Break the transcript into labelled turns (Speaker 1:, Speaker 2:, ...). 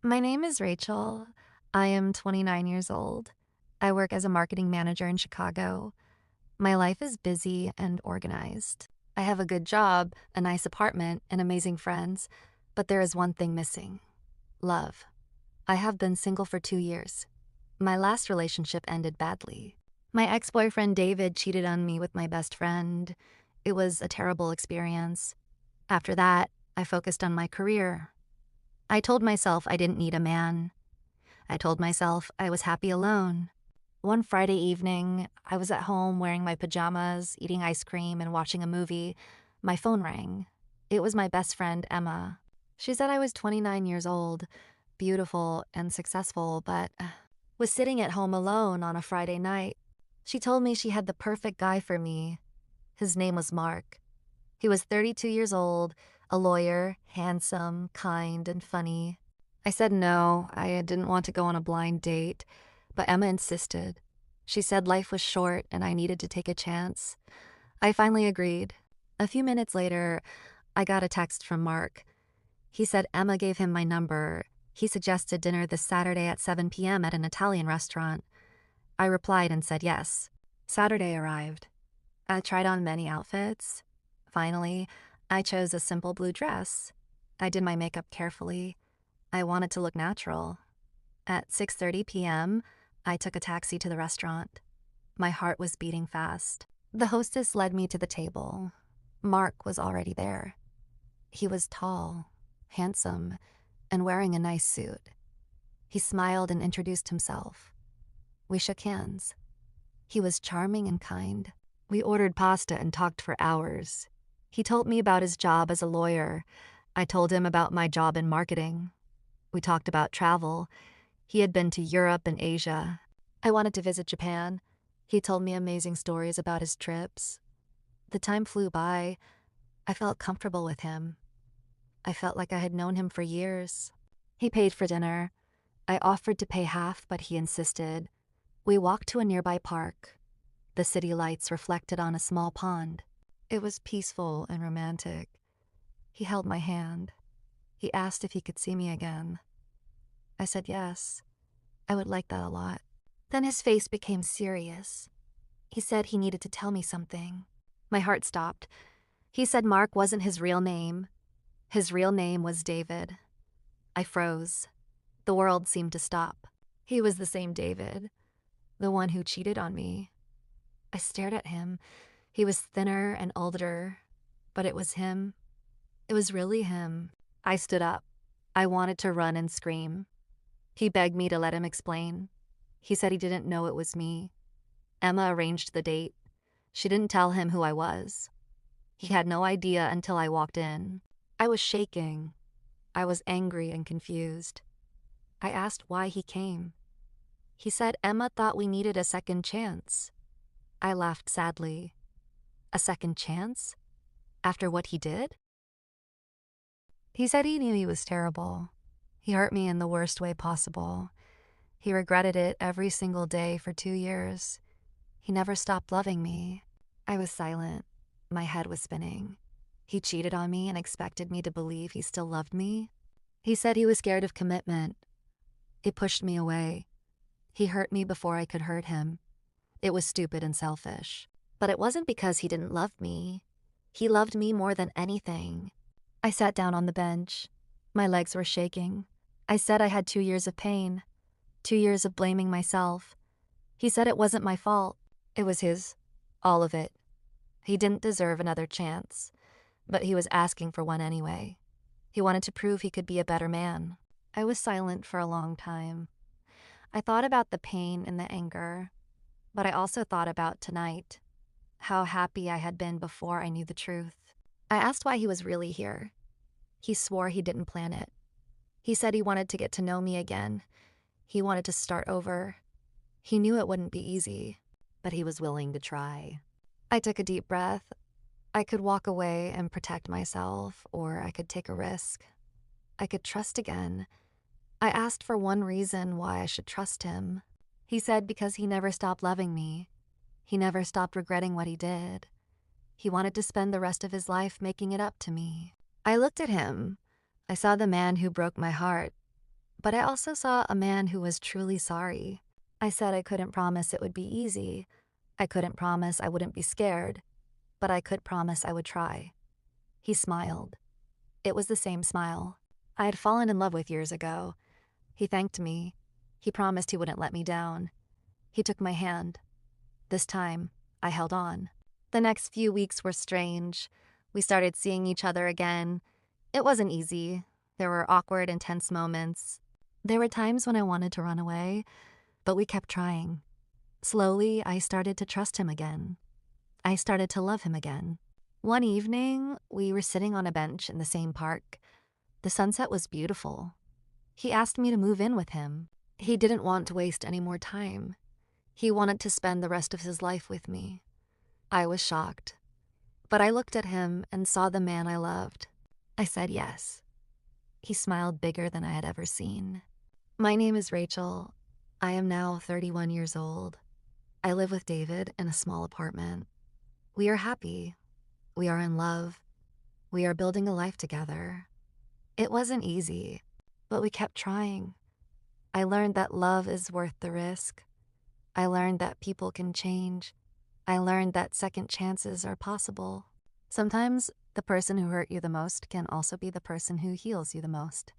Speaker 1: My name is Rachel. I am 29 years old. I work as a marketing manager in Chicago. My life is busy and organized. I have a good job, a nice apartment, and amazing friends, but there is one thing missing: love. I have been single for 2 years. My last relationship ended badly. My ex-boyfriend David cheated on me with my best friend. It was a terrible experience. After that, I focused on my career. I told myself I didn't need a man. I told myself I was happy alone. One Friday evening, I was at home wearing my pajamas, eating ice cream, and watching a movie. My phone rang. It was my best friend, Emma. She said I was 29 years old, beautiful and successful, but was sitting at home alone on a Friday night. She told me she had the perfect guy for me. His name was Mark. He was 32 years old, a lawyer, handsome, kind, and funny. I said no, I didn't want to go on a blind date, but Emma insisted. She said life was short and I needed to take a chance. I finally agreed. A few minutes later, I got a text from Mark. He said Emma gave him my number. He suggested dinner this Saturday at 7 p.m. at an Italian restaurant. I replied and said yes. Saturday arrived. I tried on many outfits. Finally, I chose a simple blue dress. I did my makeup carefully. I wanted to look natural. At 6:30 p.m., I took a taxi to the restaurant. My heart was beating fast. The hostess led me to the table. Mark was already there. He was tall, handsome, and wearing a nice suit. He smiled and introduced himself. We shook hands. He was charming and kind. We ordered pasta and talked for hours. He told me about his job as a lawyer. I told him about my job in marketing. We talked about travel. He had been to Europe and Asia. I wanted to visit Japan. He told me amazing stories about his trips. The time flew by. I felt comfortable with him. I felt like I had known him for years. He paid for dinner. I offered to pay half, but he insisted. We walked to a nearby park. The city lights reflected on a small pond. It was peaceful and romantic. He held my hand. He asked if he could see me again. I said yes. I would like that a lot. Then his face became serious. He said he needed to tell me something. My heart stopped. He said Mark wasn't his real name. His real name was David. I froze. The world seemed to stop. He was the same David, the one who cheated on me. I stared at him. He was thinner and older, but it was him. It was really him. I stood up. I wanted to run and scream. He begged me to let him explain. He said he didn't know it was me. Emma arranged the date. She didn't tell him who I was. He had no idea until I walked in. I was shaking. I was angry and confused. I asked why he came. He said Emma thought we needed a second chance. I laughed sadly. A second chance? After what he did? He said he knew he was terrible. He hurt me in the worst way possible. He regretted it every single day for 2 years. He never stopped loving me. I was silent. My head was spinning. He cheated on me and expected me to believe he still loved me. He said he was scared of commitment. It pushed me away. He hurt me before I could hurt him. It was stupid and selfish. But it wasn't because he didn't love me. He loved me more than anything. I sat down on the bench. My legs were shaking. I said I had 2 years of pain, 2 years of blaming myself. He said it wasn't my fault. It was his. All of it. He didn't deserve another chance, but he was asking for one anyway. He wanted to prove he could be a better man. I was silent for a long time. I thought about the pain and the anger, but I also thought about tonight, how happy I had been before I knew the truth. I asked why he was really here. He swore he didn't plan it. He said he wanted to get to know me again. He wanted to start over. He knew it wouldn't be easy, but he was willing to try. I took a deep breath. I could walk away and protect myself, or I could take a risk. I could trust again. I asked for one reason why I should trust him. He said because he never stopped loving me. He never stopped regretting what he did. He wanted to spend the rest of his life making it up to me. I looked at him. I saw the man who broke my heart. But I also saw a man who was truly sorry. I said I couldn't promise it would be easy. I couldn't promise I wouldn't be scared, but I could promise I would try. He smiled. It was the same smile I had fallen in love with years ago. He thanked me. He promised he wouldn't let me down. He took my hand. This time, I held on. The next few weeks were strange. We started seeing each other again. It wasn't easy. There were awkward, intense moments. There were times when I wanted to run away, but we kept trying. Slowly, I started to trust him again. I started to love him again. One evening, we were sitting on a bench in the same park. The sunset was beautiful. He asked me to move in with him. He didn't want to waste any more time. He wanted to spend the rest of his life with me. I was shocked, but I looked at him and saw the man I loved. I said yes. He smiled bigger than I had ever seen. My name is Rachel. I am now 31 years old. I live with David in a small apartment. We are happy. We are in love. We are building a life together. It wasn't easy, but we kept trying. I learned that love is worth the risk. I learned that people can change. I learned that second chances are possible. Sometimes the person who hurt you the most can also be the person who heals you the most.